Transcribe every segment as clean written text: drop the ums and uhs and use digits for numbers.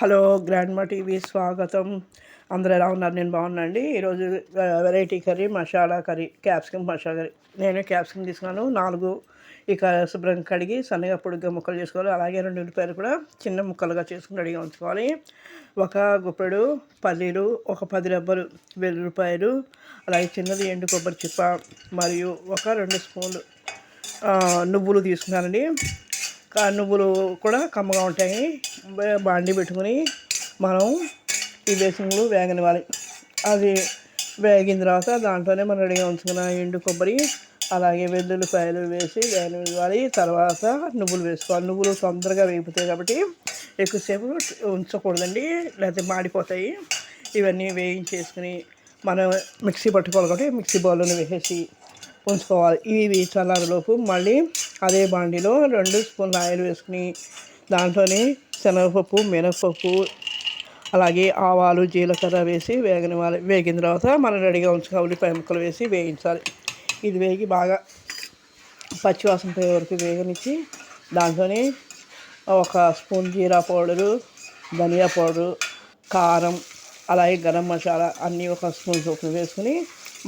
Hello grandma TV స్వాగతం. అందరూ ఎలా ఉన్నారు? నేను బాగున్నానండి. ఈరోజు variety curry masala curry, capsicum masala curry. నేను క్యాప్సికమ్ తీసుకున్నాను 4. ఇక శుభ్రంగా కడిగి సన్నగా పొడుగ్గా ముక్కలు చేసుకోవాలి. అలాగే 2 ఉల్లిపాయలు కూడా చిన్న ముక్కలుగా చేసుకుని రెడీగా ఉంచుకోవాలి. ఒక గుప్పెడు పల్లీలు, ఒక 10 రెబ్బలు వెల్లుల్లిపాయలు, అలాగే చిన్నది ఎండు కొబ్బరి చిప్ప మరియు ఒక 2 స్పూన్లు నువ్వులు తీసుకున్నానండి. నువ్వులు కూడా కమ్మగా ఉంటాయి. బాండి పెట్టుకుని మనం ఈ బేసిన్లు వేగనివ్వాలి. అది వేగిన తర్వాత దాంట్లోనే మనం రెడీగా ఉంచుకున్న ఎండు కొబ్బరి అలాగే వెల్లుల్లిపాయలు వేసి వేగనివ్వాలి. తర్వాత నువ్వులు వేసుకోవాలి. నువ్వులు తొందరగా వేగిపోతాయి కాబట్టి ఎక్కువసేపు ఉంచకూడదండి, లేకపోతే మాడిపోతాయి. ఇవన్నీ వేయించేసుకుని మనం మిక్సీ పట్టుకోవాలి కాబట్టి మిక్సీ బౌల్లోనే వేసేసి ఉంచుకోవాలి. ఇవి చల్లారలోపు మళ్ళీ అదే బాండిలో 2 స్పూన్ల ఆయిల్ వేసుకుని దాంట్లోనే శనగపప్పు, మినపప్పు, అలాగే ఆవాలు, జీలకర్ర వేసి వేగనివ్వాలి. వేగిన తర్వాత మనం రెడీగా ఉంచుకోవాలి. ఉల్లిపాయ ముక్కలు వేసి వేయించాలి. ఇది వేగి బాగా పచ్చివాసన పోయే వరకు వేగనిచ్చి దాంట్లోనే ఒక స్పూన్ జీరా పౌడరు, ధనియా పౌడరు, కారం, అలాగే గరం మసాలా అన్నీ ఒక స్పూన్ చొప్పున వేసుకుని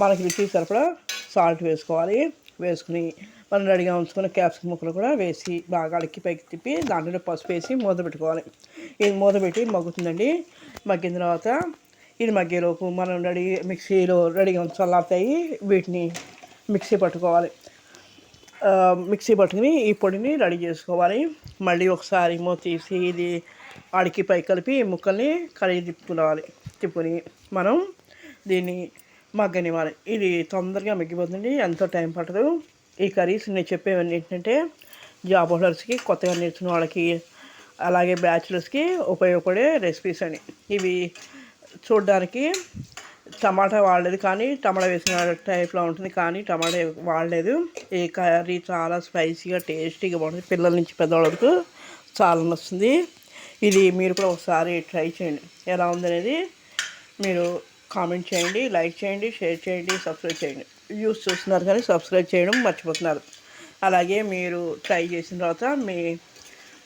మనకి రుచి సరిపడా సాల్ట్ వేసుకోవాలి. వేసుకుని మనం రెడీగా ఉంచుకున్న క్యాప్సికమ్ ముక్కలు కూడా వేసి బాగా అడికి పైకి తిప్పి దాంట్లో పసుపు వేసి మూత పెట్టుకోవాలి. ఇది మూత పెట్టి మగ్గుతుందండి. మగ్గిన తర్వాత ఇది మగ్గేలోపు మనం మిక్సీలో రెడీగా చల్లారుతాయి. వీటిని మిక్సీ పట్టుకోవాలి. మిక్సీ పట్టుకుని ఈ పొడిని రెడీ చేసుకోవాలి. మళ్ళీ ఒకసారి మూత తీసి ఇది అడికి పై కలిపి ముక్కల్ని కడిగి తిప్పుకుని మనం దీన్ని మగ్గనివ్వాలి. ఇది తొందరగా మగ్గిపోతుంది, ఎంతో టైం పట్టదు. ఈ కర్రీస్ నేను చెప్పేవన్నీ ఏంటంటే జాబ్ హోల్డర్స్కి, కొత్తగా నేర్చుకున్న వాళ్ళకి, అలాగే బ్యాచులర్స్కి ఉపయోగపడే రెసిపీస్ అని. ఇవి చూడడానికి టమాటా వాడలేదు, కానీ టమాటా వేసిన టైప్లో ఉంటుంది, కానీ టమాటా వాడలేదు. ఈ కర్రీ చాలా స్పైసీగా టేస్టీగా బాగుంటుంది. పిల్లల నుంచి పెద్దవాళ్ళ వరకు చాలా నచ్చుతుంది. ఇది మీరు కూడా ఒకసారి ట్రై చేయండి. ఎలా ఉందనేది మీరు కామెంట్ చేయండి, లైక్ చేయండి, షేర్ చేయండి, సబ్స్క్రైబ్ చేయండి. వ్యూస్ చూస్తున్నారు కానీ సబ్స్క్రైబ్ చేయడం మర్చిపోతున్నారు. అలాగే మీరు ట్రై చేసిన తర్వాత మీ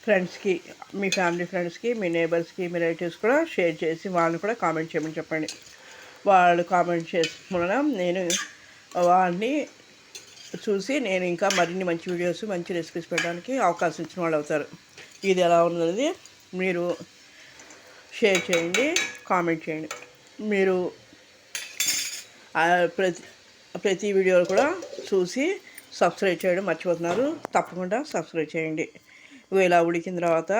ఫ్రెండ్స్కి, మీ ఫ్యామిలీ ఫ్రెండ్స్కి, మీ నేబర్స్కి, మీ రిలేటివ్స్ కూడా షేర్ చేసి వాళ్ళని కూడా కామెంట్ చేయమని చెప్పండి. వాళ్ళు కామెంట్ చేసుకున్న నేను వాళ్ళని చూసి నేను ఇంకా మరిన్ని మంచి వీడియోస్, మంచి రెసిపీస్ పెట్టడానికి అవకాశం ఇచ్చిన వాళ్ళు అవుతారు. ఇది ఎలా ఉన్నది మీరు షేర్ చేయండి, కామెంట్ చేయండి. మీరు ప్రతి వీడియోలు కూడా చూసి సబ్స్క్రైబ్ చేయడం మర్చిపోతున్నారు. తప్పకుండా సబ్స్క్రైబ్ చేయండి. ఇలా ఉడికిన తర్వాత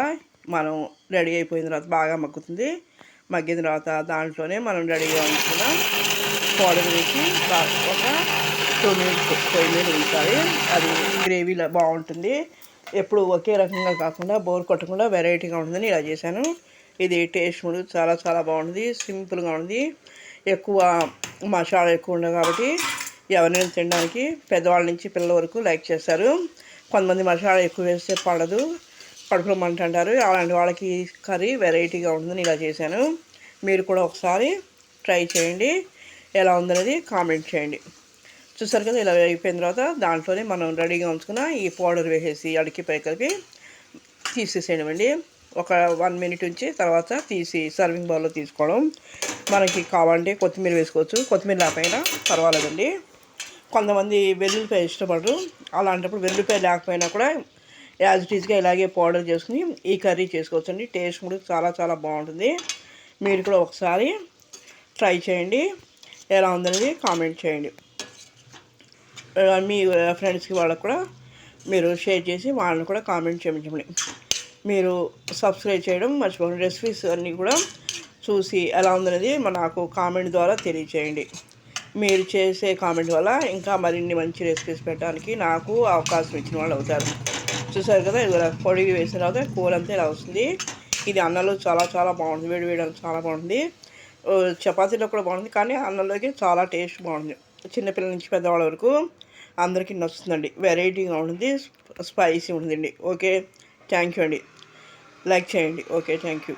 మనం రెడీ అయిపోయిన తర్వాత బాగా మగ్గుతుంది. మగ్గిన తర్వాత దాంట్లోనే మనం రెడీగా ఉంచుకున్న పౌడర్ వేసి ఒక 2 మినిట్స్ పొయ్యి మీద ఉంచాలి. అది గ్రేవీలో బాగుంటుంది. ఎప్పుడు ఒకే రకంగా కాకుండా బోర్ కొట్టకుండా వెరైటీగా ఉంటుందని ఇలా చేశాను. ఇది టేస్ట్ చాలా చాలా బాగుంటుంది. సింపుల్గా ఉంది. ఎక్కువ మసాలా ఎక్కువ ఉండదు కాబట్టి ఎవరైనా తినడానికి పెద్దవాళ్ళ నుంచి పిల్లల వరకు లైక్ చేస్తారు. కొంతమంది మసాలా ఎక్కువ వేస్తే పడదు, కడుపులో మంట అంటారు. అలాంటి వాళ్ళకి కర్రీ వెరైటీగా ఉంటుందని ఇలా చేశాను. మీరు కూడా ఒకసారి ట్రై చేయండి. ఎలా ఉందనేది కామెంట్ చేయండి. చూసారు కదా, ఇలా అయిపోయిన తర్వాత దాంట్లోనే మనం రెడీగా ఉంచుకున్న ఈ పౌడర్ వేసేసి అడికి పై కలిపి తీసేసేయమండి. ఒక 1 మినిట్ ఉంచి తర్వాత తీసి సర్వింగ్ బౌల్లో తీసుకోవడం. మనకి కావాలంటే కొత్తిమీర వేసుకోవచ్చు, కొత్తిమీర లేకపోయినా పర్వాలేదండి. కొంతమంది వెల్లుల్లిపాయ ఇష్టపడరు. అలాంటప్పుడు వెల్లుల్లిపాయ లేకపోయినా కూడా యాజ్ ఇట్ ఈజ్గా ఇలాగే పౌడర్ చేసుకుని ఈ కర్రీ చేసుకోవచ్చు అండి. టేస్ట్ కూడా చాలా చాలా బాగుంటుంది. మీరు కూడా ఒకసారి ట్రై చేయండి. ఎలా ఉందనేది కామెంట్ చేయండి. మీ ఫ్రెండ్స్కి వాళ్ళకు కూడా మీరు షేర్ చేసి వాళ్ళని కూడా కామెంట్ చేయించండి. మీరు సబ్స్క్రైబ్ చేయడం మర్చిపోకండి. రెసిపీస్ అన్నీ కూడా చూసి ఎలా ఉందనేది నాకు కామెంట్ ద్వారా తెలియచేయండి. మీరు చేసే కామెంట్ వల్ల ఇంకా మరిన్ని మంచి రెసిపీస్ పెట్టడానికి నాకు అవకాశం ఇచ్చిన వాళ్ళు అవుతారు. చూసారు కదా, ఇది పొడి వేసిన తర్వాత కూర అంతా ఇలా వస్తుంది. ఇది అన్నంలో చాలా చాలా బాగుంటుంది. వేడి వేయడానికి చాలా బాగుంటుంది. చపాతీలో కూడా బాగుంటుంది, కానీ అన్నంలోకి చాలా టేస్ట్ బాగుంటుంది. చిన్నపిల్లల నుంచి పెద్దవాళ్ళ వరకు అందరికీ నచ్చుతుందండి. వెరైటీగా ఉంటుంది, స్పైసీ ఉంటుందండి. ఓకే, థ్యాంక్ యూ అండి. లైక్ చేయండి. Okay, thank you.